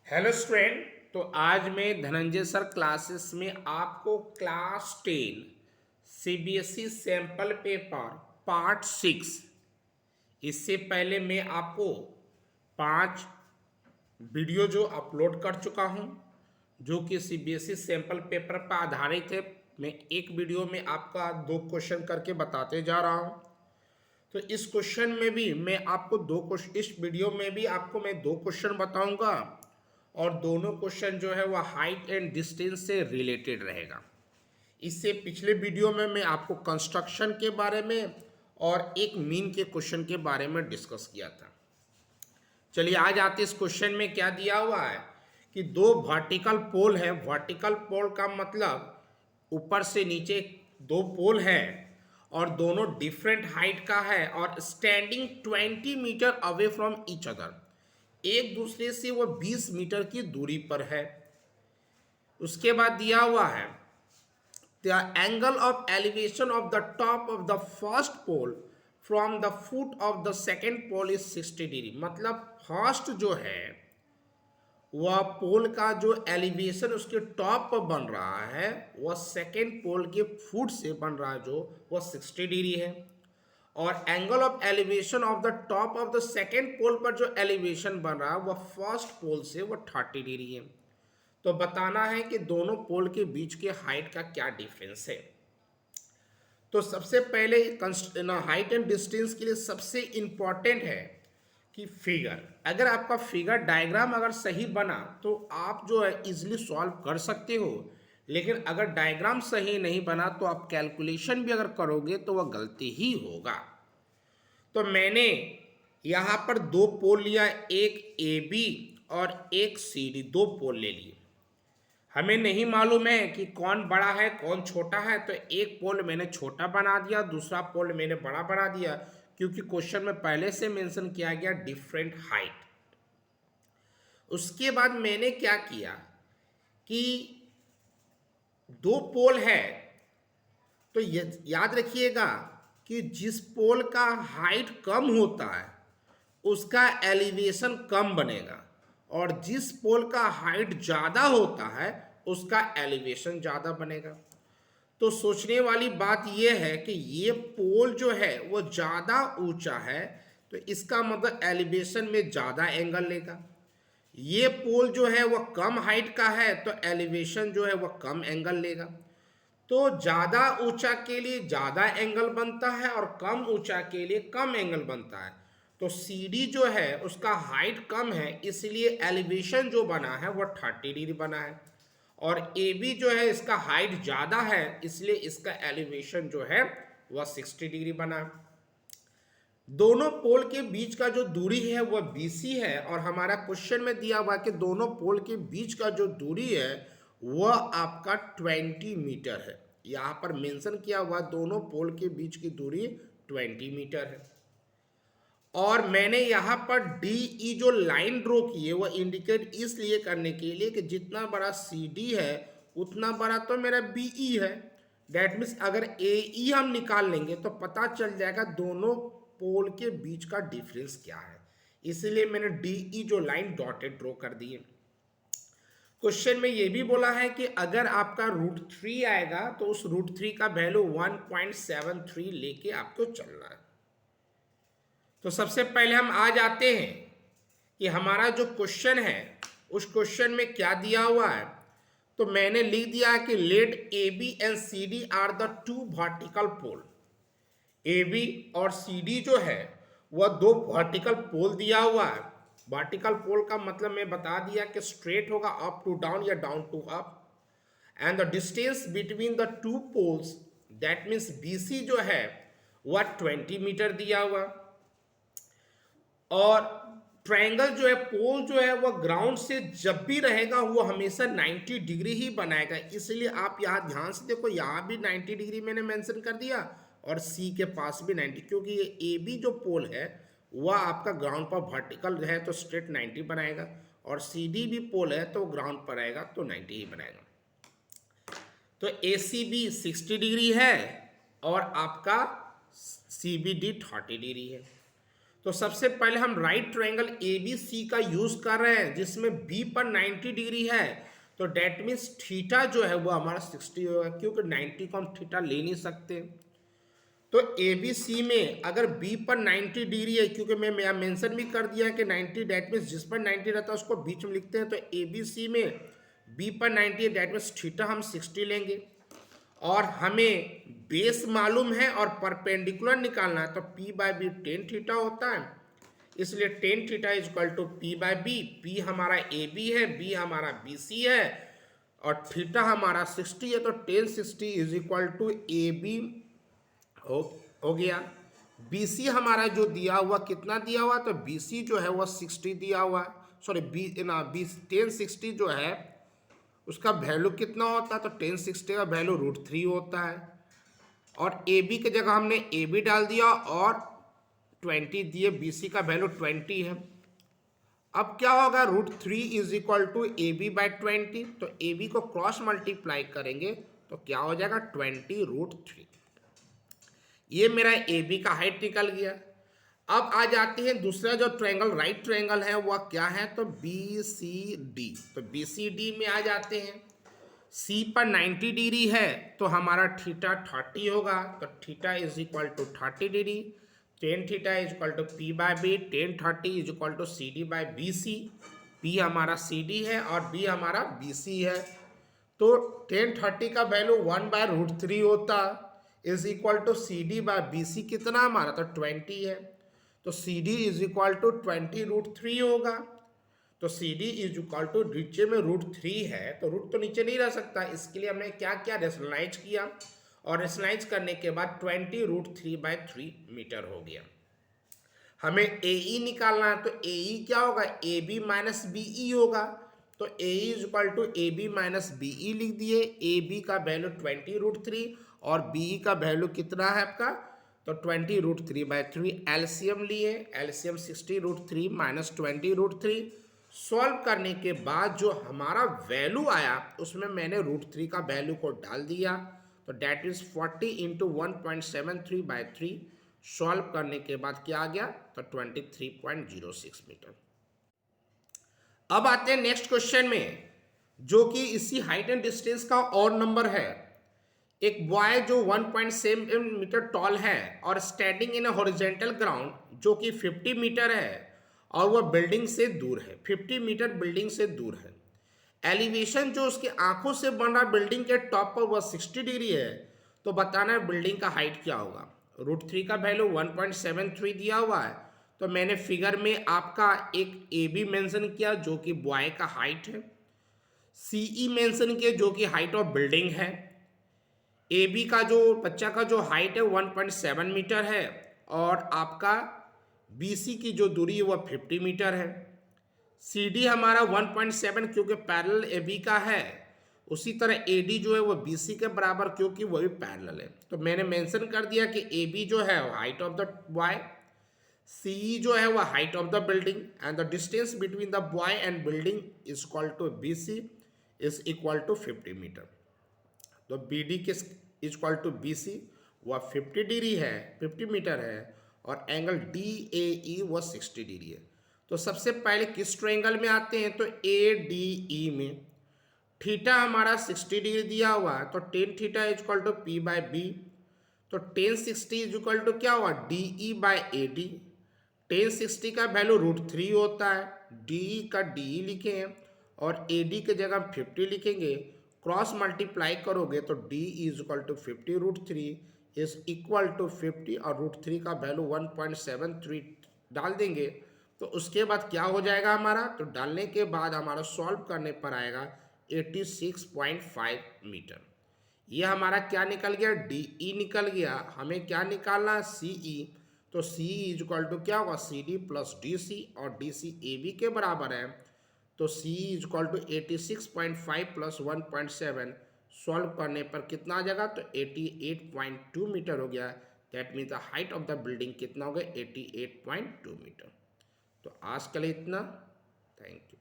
Hello student. तो आज मैं धनंजय सर क्लासेस में आपको class 10 CBSE sample paper part 6। इससे पहले मैं आपको 5 वीडियो जो अपलोड कर चुका हूं, जो कि सीबीएसई सैंपल पेपर पर आधारित है। मैं एक वीडियो में आपका 2 क्वेश्चन करके बताते जा रहा हूं। तो इस क्वेश्चन में भी मैं आपको दो क्वेश्चन, इस वीडियो में भी आपको मैं 2 क्वेश्चन बताऊंगा और दोनों क्वेश्चन जो है वह हाइट एंड डिस्टेंस से रिलेटेड रहेगा। इससे पिछले वीडियो में मैं आपको कंस्ट्रक्शन के बारे में और एक मीन के क्वेश्चन के बारे में डिस्कस किया था। चलिए आज आते इस क्वेश्चन में क्या दिया हुआ है कि 2 वर्टिकल पोल है। वर्टिकल पोल का मतलब ऊपर से नीचे 2 पोल है और दोनों डिफरेंट हाइट का है और standing 20 meter away from each other. एक दूसरे से वो 20 मीटर की दूरी पर है। उसके बाद दिया हुआ है the angle of elevation of the top of the first pole from the foot of the second pole is 60 degree. मतलब फर्स्ट जो है वह पोल का जो एलिवेशन उसके टॉप पर बन रहा है वह सेकेंड पोल के फुट से बन रहा है, जो वह 60 डिग्री है। और angle of elevation of the top of the second pole पर जो एलिवेशन बन रहा है वह फर्स्ट पोल से वह 30 डिग्री है। तो बताना है कि दोनों पोल के बीच के हाइट का क्या डिफरेंस है। तो सबसे पहले हाइट एंड डिस्टेंस के लिए सबसे इंपॉर्टेंट है कि फिगर, अगर आपका फिगर डायग्राम अगर सही बना तो आप जो है इजीली सॉल्व कर सकते हो। लेकिन अगर डायग्राम सही नहीं बना तो आप कैलकुलेशन भी अगर करोगे तो वह गलती ही होगा। तो मैंने यहाँ पर 2 पोल लिया, एक ए बी और एक सी डी। 2 पोल ले लिए। हमें नहीं मालूम है कि कौन बड़ा है कौन छोटा है, तो एक पोल मैंने छोटा बना दिया, दूसरा पोल मैंने बड़ा बना दिया, क्योंकि क्वेश्चन में पहले से मेंशन किया गया डिफरेंट हाइट। उसके बाद मैंने क्या किया कि 2 पोल है तो याद रखिएगा कि जिस पोल का हाइट कम होता है उसका एलिवेशन कम बनेगा और जिस पोल का हाइट ज़्यादा होता है उसका एलिवेशन ज़्यादा बनेगा। तो सोचने वाली बात यह है कि ये पोल जो है वो ज़्यादा ऊंचा है तो इसका मतलब एलिवेशन में ज़्यादा एंगल लेगा। ये पोल जो है वह कम हाइट का है तो एलिवेशन जो है वह कम एंगल लेगा। तो ज़्यादा ऊंचा के लिए ज़्यादा एंगल बनता है और कम ऊंचा के लिए कम एंगल बनता है। तो सी डी जो है उसका हाइट कम है इसलिए एलिवेशन जो बना है वह 30 डिग्री बना है। और ए बी जो है इसका हाइट ज़्यादा है इसलिए इसका एलिवेशन जो है वह 60 डिग्री बना है। दोनों पोल के बीच का जो दूरी है वह BC है और हमारा क्वेश्चन में दिया हुआ कि दोनों पोल के बीच का जो दूरी है वह आपका 20 मीटर है। यहाँ पर मेंशन किया हुआ दोनों पोल के बीच की दूरी 20 मीटर है। और मैंने यहाँ पर DE जो लाइन ड्रॉ की है वह इंडिकेट इसलिए करने के लिए कि जितना बड़ा CD है उतना बड़ा तो मेरा BE है। डैट मीन्स अगर AE हम निकाल लेंगे तो पता चल जाएगा दोनों पोल के बीच का डिफरेंस क्या है। इसलिए मैंने DE जो लाइन डॉटेड ड्रॉ कर दी है। क्वेश्चन में ये भी बोला है कि अगर आपका √3 आएगा तो उस √3 का वैल्यू 1.73 लेके आपको चलना है। तो सबसे पहले हम आ जाते हैं कि हमारा जो क्वेश्चन है उस क्वेश्चन में क्या दिया हुआ है। तो मैंने लिख दिया है कि let A B and C D are the 2 vertical pole. A B और सी डी जो है वह 2 वर्टिकल पोल दिया हुआ है। वर्टिकल पोल का मतलब मैं बता दिया कि स्ट्रेट होगा अप टू डाउन या down to up. And the distance between the 2 poles that means BC जो है वह 20 मीटर दिया हुआ। और ट्रायंगल जो है पोल जो है वह ग्राउंड से जब भी रहेगा वो हमेशा 90 डिग्री ही बनाएगा। इसलिए आप यहाँ ध्यान से देखो, यहाँ भी 90 डिग्री मैंने मेंशन कर दिया और सी के पास भी 90, क्योंकि ये ए बी जो पोल है वह आपका ग्राउंड पर वर्टिकल है तो स्ट्रेट 90 बनाएगा और सी डी भी पोल है तो ग्राउंड पर रहेगा तो 90 ही बनाएगा। तो ए सी बी 60 डिग्री है और आपका सी बी डी 30 डिग्री है। तो सबसे पहले हम right triangle A B C का यूज कर रहे हैं जिसमें बी पर 90 डिग्री है, तो डेट मीन्स थीटा जो है वो हमारा 60 होगा, क्योंकि 90 को हम थीटा ले नहीं सकते। तो ए बी सी में अगर बी पर 90 डिग्री है, क्योंकि मैं मेंशन भी कर दिया कि 90 डेट मीन्स जिस पर 90 रहता है उसको बीच में लिखते हैं, तो ए बी सी में बी पर 90 है, डेट मीन्स थीटा हम 60 लेंगे। और हमें बेस मालूम है और परपेंडिकुलर निकालना है, तो P by B tan theta होता है, इसलिए tan theta is equal to P by B. P हमारा ए बी है, बी हमारा बी सी है और थीटा हमारा 60 है, तो tan 60 is equal to A B हो गया। बी सी हमारा जो दिया हुआ कितना दिया हुआ, तो बी सी जो है वह 60 दिया हुआ, सॉरी बी 1060 जो है उसका वैल्यू कितना होता है, तो 1060 का वैल्यू √3 होता है। और ए बी की जगह हमने ए बी डाल दिया और 20 दिए, बी सी का वैल्यू 20 है। अब क्या होगा, √3 is equal to A B by 20, तो ए बी को क्रॉस मल्टीप्लाई करेंगे तो क्या हो जाएगा 20√3। ये मेरा ए बी का हाइट निकल गया। अब आ जाते हैं दूसरा जो ट्रायंगल राइट ट्रायंगल है वह क्या है, तो बी सी डी। तो बी सी डी में आ जाते हैं, सी पर 90 डिग्री है तो हमारा थीटा 30 होगा, तो theta is equal to 30 degree. Tan theta is equal to P by B, tan 30 is equal to C D by B C. P हमारा सी डी है और बी हमारा बी सी है, तो टेन 30 का वैल्यू 1/√3 होता is equal to C D by B C कितना हमारा, तो 20 है, तो C D is equal to 20√3 होगा। तो C D is equal to नीचे में √3 है, तो रूट तो नीचे नहीं रह सकता, इसके लिए हमने क्या किया, रेशनलाइज किया और रेशनलाइज करने के बाद 20√3/3 मीटर हो गया। हमें ए ई निकालना है, तो ए ई क्या होगा, A B minus B E होगा, तो A E is equal to A B minus B E लिख दिए। ए बी का वैल्यू 20√3 और बी ई का वैल्यू कितना है आपका, तो 20√3/3। एलसीएम लिए, एलसीएम 60√3 माइनस 20√3। सॉल्व करने के बाद जो हमारा वैल्यू आया उसमें मैंने √3 का वैल्यू को डाल दिया, तो डेट इज 40 इंटू 1.73/3। सॉल्व करने के बाद क्या आ गया, तो 23.06 मीटर। अब आते हैं नेक्स्ट क्वेश्चन में, जो कि इसी हाइट एंड डिस्टेंस का और नंबर है। एक बॉय जो 1.7 मीटर टॉल है और standing in a horizontal ground जो कि 50 मीटर है और वह बिल्डिंग से दूर है, 50 मीटर बिल्डिंग से दूर है। एलिवेशन जो उसकी आंखों से बन रहा बिल्डिंग के टॉप पर वह 60 डिग्री है, तो बताना है बिल्डिंग का हाइट क्या होगा। √3 का वैल्यू 1.73 दिया हुआ है, तो मैंने फिगर में आपका एक ए बी मेंशन किया जो कि बॉय का हाइट है, सी ई मेंशन किया जो कि हाइट ऑफ बिल्डिंग है, ए बी का जो बच्चा का जो हाइट है 1.7 मीटर है और आपका बी सी की जो दूरी है वह 50 मीटर है। सी डी हमारा 1.7 क्योंकि पैरेलल ए बी का है, उसी तरह ए डी जो है वह बी सी के बराबर क्योंकि वह भी पैरेलल है। तो मैंने मेंशन कर दिया कि ए बी जो है height of the boy, C E जो है वह height of the building and the distance between the boy and building is equal to B C is equal to 50 meter. तो बी डी किस is equal to B C वह 50 degree है, 50 metre है और angle D A ई वह 60 degree है। तो सबसे पहले किस ट्रायंगल में आते हैं, तो ए डी ई में थीटा हमारा 60 डिग्री दिया हुआ है, तो tan theta is equal to P by B, तो 1060 इज इक्वल टू क्या हुआ, D E by A D. 1060 का वैल्यू √3 होता है, डी ई का डी ई लिखे हैं और ए डी की जगह हम 50 लिखेंगे, क्रॉस मल्टीप्लाई करोगे तो d is equal to 50 √3 is equal to 50 और √3 का वैल्यू 1.73 डाल देंगे, तो उसके बाद क्या हो जाएगा हमारा, तो डालने के बाद हमारा सॉल्व करने पर आएगा 86.5 मीटर। ये हमारा क्या निकल गया, डी ई निकल गया। हमें क्या निकालना, सी ई, तो सी इज इक्वल टू क्या होगा, C D plus D C और डी सी ए बी के बराबर है, तो C is equal to 86.5 plus 1.7 solve करने पर कितना आ जाएगा, तो 88.2 मीटर हो गया। That means the height of the building कितना हो गया, 88.2 मीटर। तो आज के लिए इतना, थैंक यू।